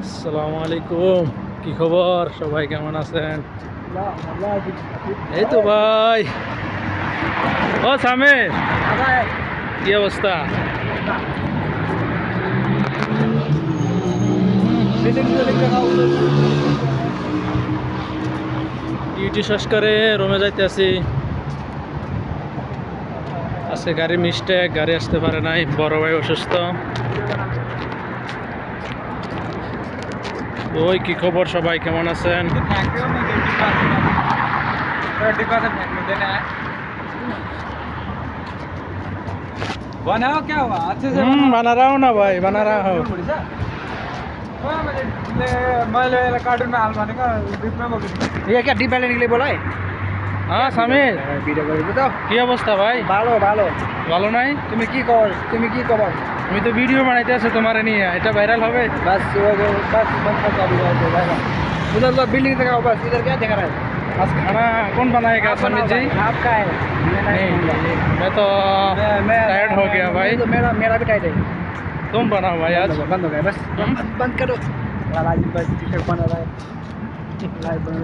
আসসালামু আলাইকুম, কি খবর? সবাই কেমন আছেন? এই তো ভাই। ও সামির, কি অবস্থা? ডিউটি শেষ করে রুমে যাইতে আছি। আজকে গাড়ি মিস্টেক, গাড়ি আসতে পারে নাই, বড় ভাই অসুস্থ। ওই কি খবর, সবাই কেমন আছেন? बनाओ क्या हुआ अच्छे से बना रहा हूँ ना भाई, बना रहा हूँ। मैले कार्टुन में हाल भनेको बीच में बोकेको ये क्या डीप बैलेंस के लिए बोला है? হ্যাঁ সামির, ভিডিও করে দাও। কি অবস্থা ভাই? ভালো ভালো। ভালো নাই? তুমি কি খবর? আমি তো ভিডিও বানাইতে আছি তোমার নিয়ে, এটা ভাইরাল হবে। बस बस बंद कर अभी उधर लोग बिल्डिंग दिखाओ, बस इधर क्या दिखा रहा है? आज खाना कौन बनाएगा समीर जी? आपका है। नहीं, मैं तो टायर्ड हो गया भाई। तो मेरा भी टाइट है। तुम बनाओ भाई आज। बंद हो गया बस। बंद करो। बस टी-शर्ट बना रहा है।